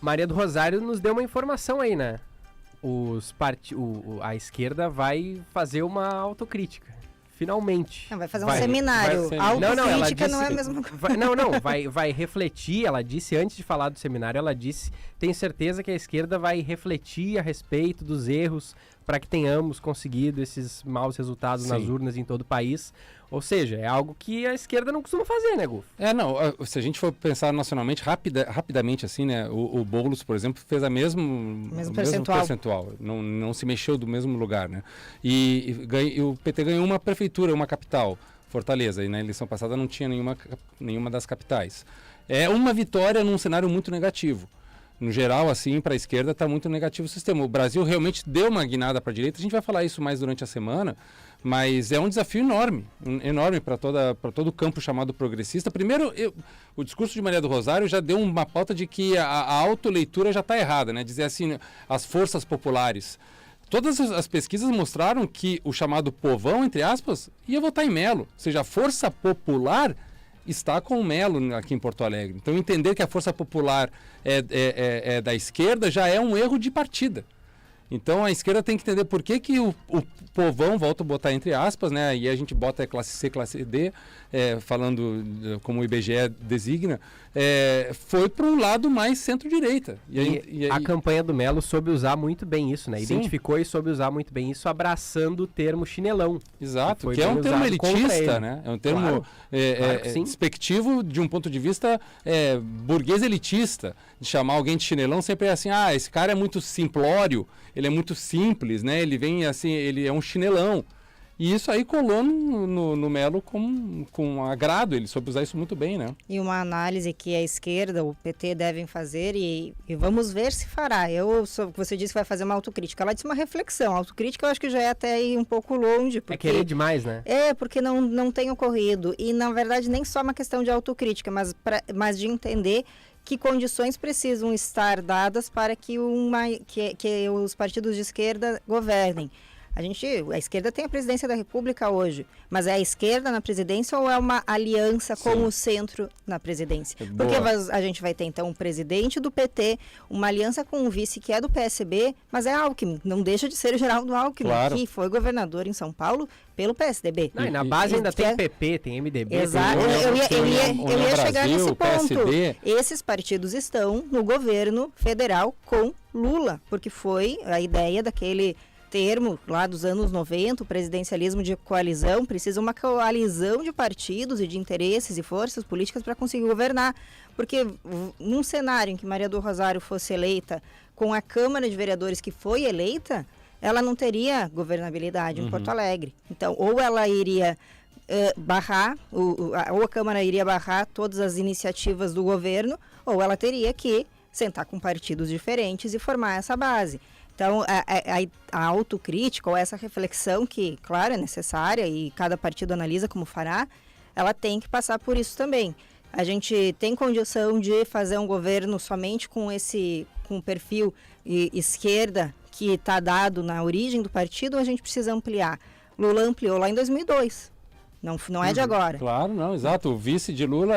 Maria do Rosário nos deu uma informação aí, né? A esquerda vai fazer uma autocrítica. Finalmente. Não, vai fazer um seminário. Autocrítica não é a mesma coisa. Vai refletir. Ela disse, antes de falar do seminário, ela disse, tenho certeza que a esquerda vai refletir a respeito dos erros para que tenhamos conseguido esses maus resultados nas urnas em todo o país. Ou seja, é algo que a esquerda não costuma fazer, né, Gufo? Se a gente for pensar nacionalmente, rapidamente assim, né, o Boulos, por exemplo, fez o mesmo percentual. Não se mexeu do mesmo lugar, né? E o PT ganhou uma prefeitura, uma capital, Fortaleza, e na eleição passada não tinha nenhuma das capitais. É uma vitória num cenário muito negativo. No geral, assim, para a esquerda está muito negativo o sistema. O Brasil realmente deu uma guinada para a direita, a gente vai falar isso mais durante a semana, mas é um desafio enorme para todo o campo chamado progressista. Primeiro, o discurso de Maria do Rosário já deu uma pauta de que a autoleitura já está errada, né? Dizer assim, as forças populares. Todas as pesquisas mostraram que o chamado povão, entre aspas, ia votar em Melo. Ou seja, a força popular está com o Melo aqui em Porto Alegre. Então, entender que a força popular é da esquerda já é um erro de partida. Então, a esquerda tem que entender por que o povão, volta a botar entre aspas, né? E a gente bota classe C, classe D, falando como o IBGE designa, foi para um lado mais centro-direita. A campanha do Melo soube usar muito bem isso, né? Sim. Identificou e soube usar muito bem isso, abraçando o termo chinelão. Exato, que é um termo elitista, né? É um termo despectivo de um ponto de vista burguês elitista. De chamar alguém de chinelão sempre é assim, esse cara é muito simplório, ele é muito simples, né? Ele vem assim, ele é um chinelão. E isso aí colou no Melo com agrado, ele soube usar isso muito bem, né? E uma análise que a esquerda, o PT devem fazer e vamos ver se fará. Você disse que vai fazer uma autocrítica. Ela disse uma reflexão. A autocrítica eu acho que já é até ir um pouco longe. Porque querer demais, né? Porque não tem ocorrido. E na verdade nem só uma questão de autocrítica, mas de entender que condições precisam estar dadas para que os partidos de esquerda governem. A esquerda tem a presidência da República hoje, mas é a esquerda na presidência ou é uma aliança com o centro na presidência? Porque a gente vai ter então um presidente do PT, uma aliança com um vice que é do PSB, mas é Alckmin, não deixa de ser o Geraldo Alckmin, que foi governador em São Paulo pelo PSDB. Não, e na base ainda tem PP, tem MDB. Exato, eu ia chegar nesse ponto. PSD. Esses partidos estão no governo federal com Lula, porque foi a ideia daquele termo lá dos anos 90, o presidencialismo de coalizão, precisa uma coalizão de partidos e de interesses e forças políticas para conseguir governar, porque num cenário em que Maria do Rosário fosse eleita com a Câmara de Vereadores que foi eleita, ela não teria governabilidade em Porto Alegre. Então, ou ela iria barrar, ou a Câmara iria barrar todas as iniciativas do governo, ou ela teria que sentar com partidos diferentes e formar essa base. Então, a autocrítica ou essa reflexão que, claro, é necessária e cada partido analisa como fará, ela tem que passar por isso também. A gente tem condição de fazer um governo somente com o perfil esquerda que está dado na origem do partido, ou a gente precisa ampliar? Lula ampliou lá em 2002. Não é de agora. Claro, não, exato. O vice de Lula,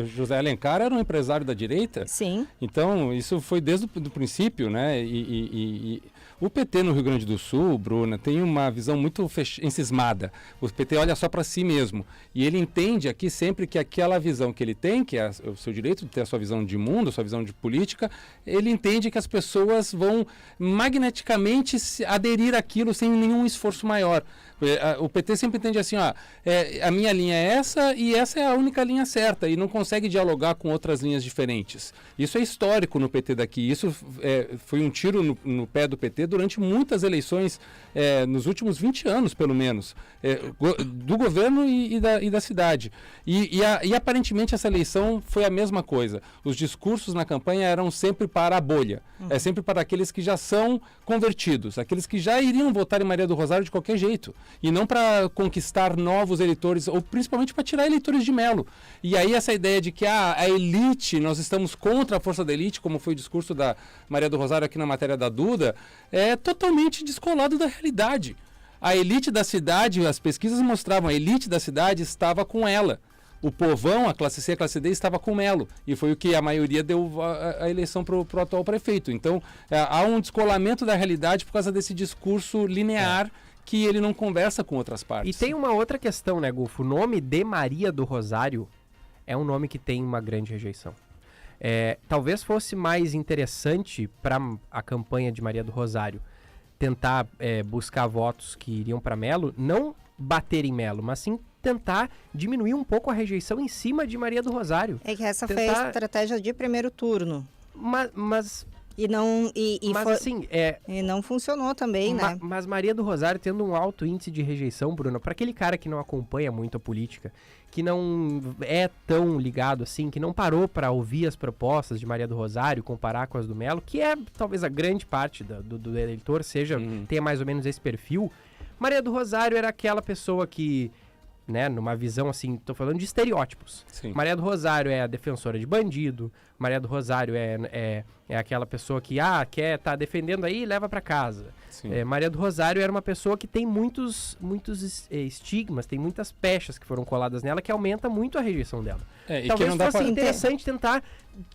José Alencar, era um empresário da direita. Sim. Então, isso foi desde o princípio, né? E o PT no Rio Grande do Sul, Bruna, tem uma visão muito encismada. O PT olha só para si mesmo. E ele entende aqui sempre que aquela visão que ele tem, que é o seu direito de ter a sua visão de mundo, a sua visão de política, ele entende que as pessoas vão magneticamente aderir àquilo sem nenhum esforço maior. O PT sempre entende assim, a minha linha é essa e essa é a única linha certa e não consegue dialogar com outras linhas diferentes. Isso é histórico no PT daqui, isso foi um tiro no pé do PT durante muitas eleições, nos últimos 20 anos pelo menos, do governo e da cidade. E aparentemente essa eleição foi a mesma coisa. Os discursos na campanha eram sempre para a bolha, é sempre para aqueles que já são convertidos, aqueles que já iriam votar em Maria do Rosário de qualquer jeito. E não para conquistar novos eleitores, ou principalmente para tirar eleitores de Melo. E aí essa ideia de que a elite, nós estamos contra a força da elite, como foi o discurso da Maria do Rosário aqui na matéria da Duda, é totalmente descolado da realidade. A elite da cidade, as pesquisas mostravam, a elite da cidade estava com ela. o povão, a classe C e a classe D, estava com o Melo. E foi o que a maioria deu a eleição para o atual prefeito. Então, há um descolamento da realidade por causa desse discurso linear que ele não conversa com outras partes. E tem uma outra questão, né, Gulfo? O nome de Maria do Rosário é um nome que tem uma grande rejeição. Talvez fosse mais interessante para a campanha de Maria do Rosário tentar buscar votos que iriam para Melo, não bater em Melo, mas sim tentar diminuir um pouco a rejeição em cima de Maria do Rosário. É que essa foi a estratégia de primeiro turno. Mas assim, e não funcionou também, né? Mas Maria do Rosário tendo um alto índice de rejeição, Bruno, para aquele cara que não acompanha muito a política, que não é tão ligado assim, que não parou para ouvir as propostas de Maria do Rosário, comparar com as do Melo, que é talvez a grande parte do eleitor tenha mais ou menos esse perfil. Maria do Rosário era aquela pessoa que, né, numa visão assim, tô falando de estereótipos. Sim. Maria do Rosário é a defensora de bandido, Maria do Rosário é aquela pessoa que, quer tá defendendo aí, leva para casa. Maria do Rosário era uma pessoa que tem muitos estigmas, tem muitas pechas que foram coladas nela, que aumenta muito a rejeição dela. Talvez fosse interessante tentar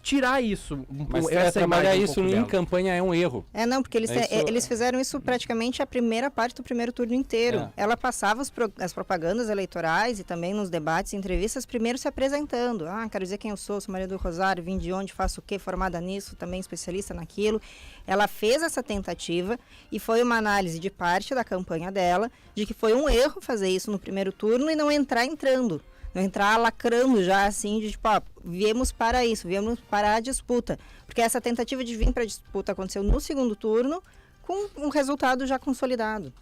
tirar isso. Mas trabalhar isso em campanha é um erro. Não, porque eles fizeram isso praticamente a primeira parte do primeiro turno inteiro. Ela passava as propagandas eleitorais e também nos debates e entrevistas, primeiro se apresentando. Quero dizer quem eu sou Maria do Rosário, vim de onde, faço o quê, formada nisso, também especialista naquilo. Ela fez essa tentativa e foi uma análise de parte da campanha dela, de que foi um erro fazer isso no primeiro turno e não entrando. Não entrar lacrando já assim, de tipo, viemos para isso, viemos para a disputa. Porque essa tentativa de vir para a disputa aconteceu no segundo turno, com um resultado já consolidado.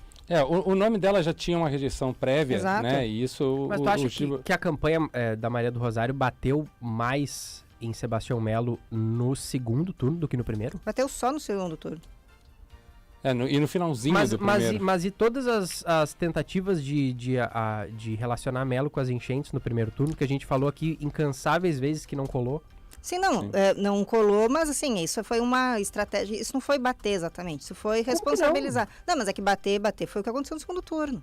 O nome dela já tinha uma rejeição prévia, Exato. Né? E isso... Mas tu acha que a campanha da Maria do Rosário bateu mais em Sebastião Melo no segundo turno do que no primeiro? Bateu só no segundo turno. E no finalzinho do primeiro. Mas e todas as tentativas de relacionar Melo com as enchentes no primeiro turno, que a gente falou aqui incansáveis vezes que não colou? Sim, não colou, mas assim, isso foi uma estratégia, isso não foi bater exatamente, isso foi responsabilizar. Não, mas é que bater foi o que aconteceu no segundo turno.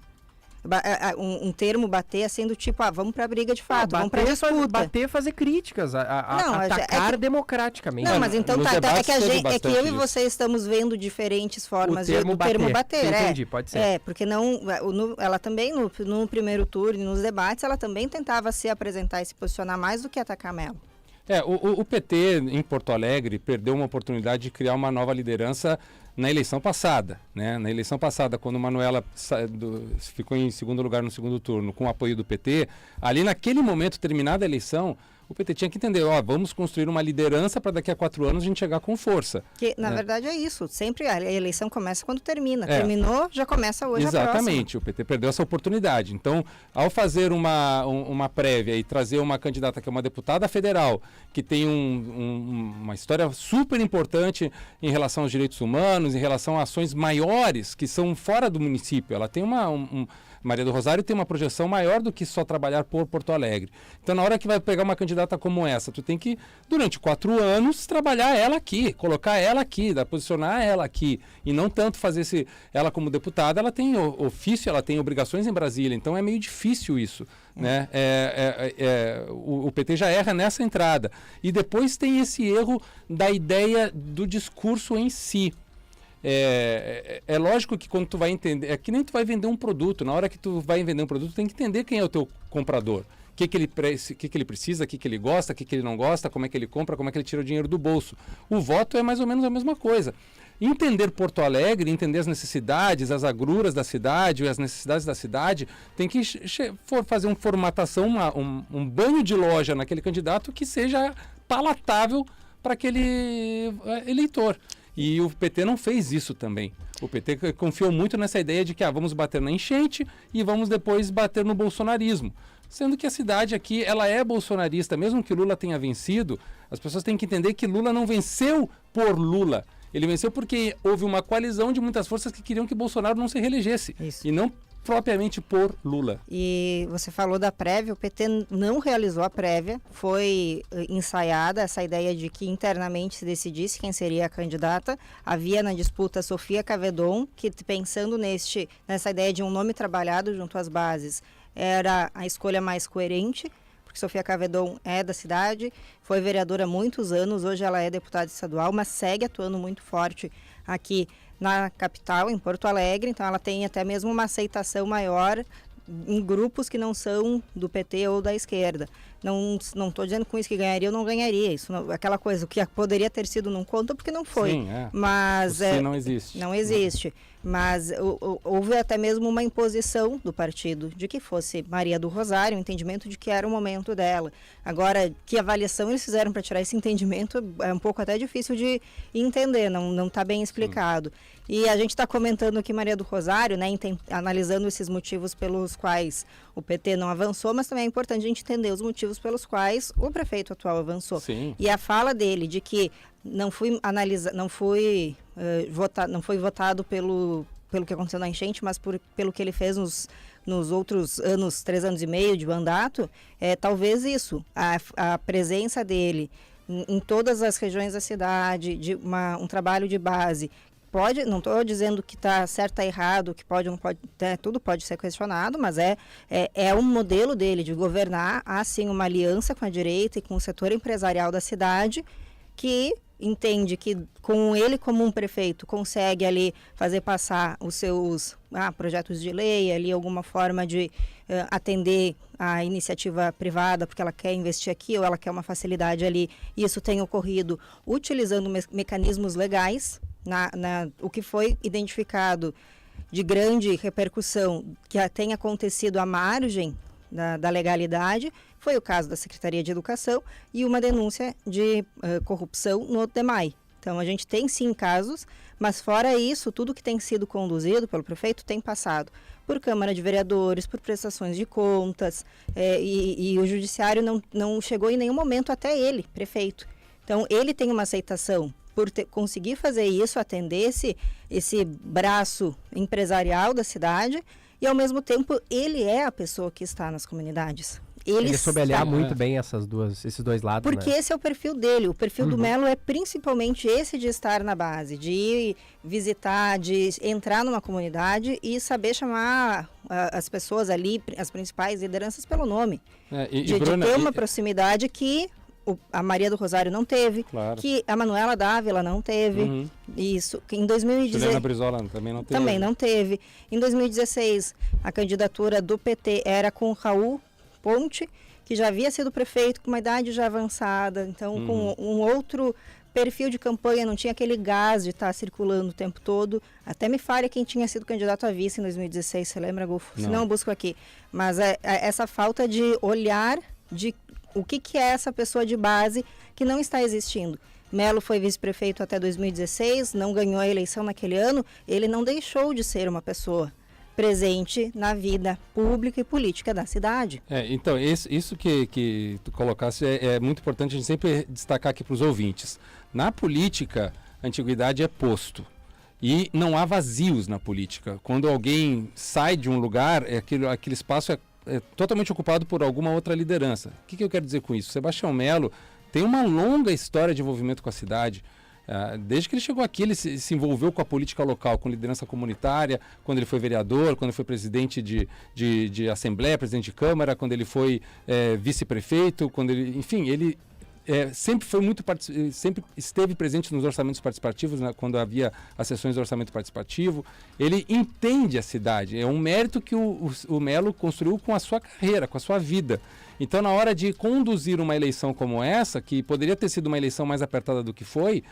Um termo bater assim do tipo, vamos pra briga de fato, vamos pra disputa. Bater, fazer críticas, atacar democraticamente. Não, mas então é que eu e você estamos vendo diferentes formas do termo bater. Entendi, pode ser. Porque ela também, no primeiro turno, nos debates, ela também tentava se apresentar e se posicionar mais do que atacar Melo. O PT em Porto Alegre perdeu uma oportunidade de criar uma nova liderança na eleição passada, né? Na eleição passada, quando Manuela ficou em segundo lugar no segundo turno, com o apoio do PT, ali naquele momento, terminada a eleição, o PT tinha que entender, vamos construir uma liderança para daqui a 4 anos a gente chegar com força. Que, na verdade, é isso. Sempre a eleição começa quando termina. Terminou, já começa hoje a próxima. Exatamente. O PT perdeu essa oportunidade. Então, ao fazer uma prévia e trazer uma candidata que é uma deputada federal, que tem uma história super importante em relação aos direitos humanos, em relação a ações maiores que são fora do município. Ela tem Maria do Rosário tem uma projeção maior do que só trabalhar por Porto Alegre. Então, na hora que vai pegar uma candidata como essa, tu tem que, durante 4 anos, trabalhar ela aqui, colocar ela aqui, posicionar ela aqui. E não tanto fazer ela como deputada, ela tem ofício, ela tem obrigações em Brasília. Então, é meio difícil isso. Né? O PT já erra nessa entrada. E depois tem esse erro da ideia do discurso em si. É lógico que quando tu vai entender, é que nem tu vai vender um produto, na hora que tu vai vender um produto, tu tem que entender quem é o teu comprador, o que ele precisa, o que ele gosta, o que ele não gosta, como é que ele compra, como é que ele tira o dinheiro do bolso. O voto é mais ou menos a mesma coisa. Entender Porto Alegre, entender as necessidades, as agruras da cidade, as necessidades da cidade, tem que fazer uma formatação, um banho de loja naquele candidato que seja palatável para aquele eleitor. E o PT não fez isso também. O PT confiou muito nessa ideia de que vamos bater na enchente e vamos depois bater no bolsonarismo. Sendo que a cidade aqui, ela é bolsonarista. Mesmo que Lula tenha vencido, as pessoas têm que entender que Lula não venceu por Lula. Ele venceu porque houve uma coalizão de muitas forças que queriam que Bolsonaro não se reelegesse. Isso. E não propriamente por Lula. E você falou da prévia, o PT não realizou a prévia, foi ensaiada essa ideia de que internamente se decidisse quem seria a candidata. Havia na disputa Sofia Cavedon, que pensando nessa ideia de um nome trabalhado junto às bases, era a escolha mais coerente, porque Sofia Cavedon é da cidade, foi vereadora há muitos anos, hoje ela é deputada estadual, mas segue atuando muito forte aqui na capital, em Porto Alegre, então ela tem até mesmo uma aceitação maior em grupos que não são do PT ou da esquerda. Não estou dizendo com isso que ganharia ou não ganharia. Isso não, aquela coisa, o que poderia ter sido não conta porque não foi. Sim, mas não existe. Não existe. Mas houve até mesmo uma imposição do partido de que fosse Maria do Rosário, um entendimento de que era o momento dela. Agora, que avaliação eles fizeram para tirar esse entendimento é um pouco até difícil de entender, não está bem explicado. Sim. E a gente está comentando aqui Maria do Rosário, né, analisando esses motivos pelos quais o PT não avançou, mas também é importante a gente entender os motivos pelos quais o prefeito atual avançou. Sim. E a fala dele de que não foi votado pelo que aconteceu na enchente, mas pelo que ele fez nos outros anos, 3 anos e meio de mandato, talvez isso, a presença dele em todas as regiões da cidade, de um trabalho de base. Não estou dizendo que está certo, está errado, que pode ou não pode, tudo pode ser questionado, mas é um modelo dele de governar, há sim uma aliança com a direita e com o setor empresarial da cidade, que entende que com ele como um prefeito consegue ali fazer passar os seus projetos de lei, ali alguma forma de atender a iniciativa privada, porque ela quer investir aqui ou ela quer uma facilidade ali. E isso tem ocorrido utilizando mecanismos legais. O que foi identificado de grande repercussão que tem acontecido à margem da legalidade foi o caso da Secretaria de Educação e uma denúncia de corrupção no DEMAI. Então, a gente tem sim casos, mas fora isso, tudo que tem sido conduzido pelo prefeito tem passado por Câmara de Vereadores, por prestações de contas, e o Judiciário não chegou em nenhum momento até ele, prefeito. Então, ele tem uma aceitação por conseguir fazer isso, atender esse braço empresarial da cidade, e ao mesmo tempo ele é a pessoa que está nas comunidades. Ele soube olhar muito bem esses dois lados. Porque né? Esse é o perfil dele. O perfil do Melo é principalmente esse de estar na base, de ir visitar, de entrar numa comunidade e saber chamar as pessoas ali, as principais lideranças, pelo nome. De ter uma proximidade que a Maria do Rosário não teve, claro. Que a Manuela Dávila não teve. Isso, que em 2016... Juliana Brizola também não teve. Também não teve. Em 2016, a candidatura do PT era com Raul Ponte, que já havia sido prefeito, com uma idade já avançada, então com um outro perfil de campanha, não tinha aquele gás de estar circulando o tempo todo. Até me falha quem tinha sido candidato a vice em 2016, você lembra, Golfo? Se não, eu busco aqui. Mas essa falta de olhar de o que é essa pessoa de base que não está existindo. Melo foi vice-prefeito até 2016, não ganhou a eleição naquele ano, ele não deixou de ser uma pessoa presente na vida pública e política da cidade. Então, isso que tu colocasse é muito importante a gente sempre destacar aqui para os ouvintes. Na política, a antiguidade é posto. E não há vazios na política. Quando alguém sai de um lugar, aquele espaço é totalmente ocupado por alguma outra liderança. O que eu quero dizer com isso? Sebastião Melo tem uma longa história de envolvimento com a cidade. Desde que ele chegou aqui, ele se envolveu com a política local, com liderança comunitária, quando ele foi vereador, quando ele foi presidente de Assembleia, presidente de Câmara, quando ele foi vice-prefeito, ele sempre esteve presente nos orçamentos participativos, né, quando havia as sessões de orçamento participativo. Ele entende a cidade, é um mérito que o Melo construiu com a sua carreira, com a sua vida. Então, na hora de conduzir uma eleição como essa, que poderia ter sido uma eleição mais apertada do que foi,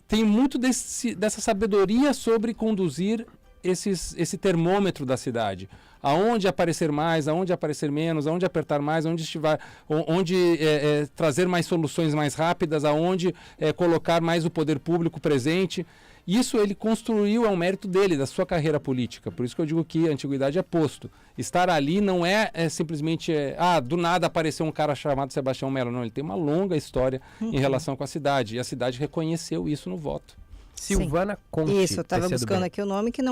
tem muito dessa sabedoria sobre conduzir esse termômetro da cidade. Aonde aparecer mais, aonde aparecer menos, aonde apertar mais, onde trazer mais soluções mais rápidas, aonde colocar mais o poder público presente. Isso ele construiu, é um mérito dele, da sua carreira política. Por isso que eu digo que a antiguidade é posto. Estar ali não é simplesmente, do nada apareceu um cara chamado Sebastião Melo. Não, ele tem uma longa história em relação com a cidade. E a cidade reconheceu isso no voto. Silvana Conte. Isso, eu estava buscando aqui o nome que não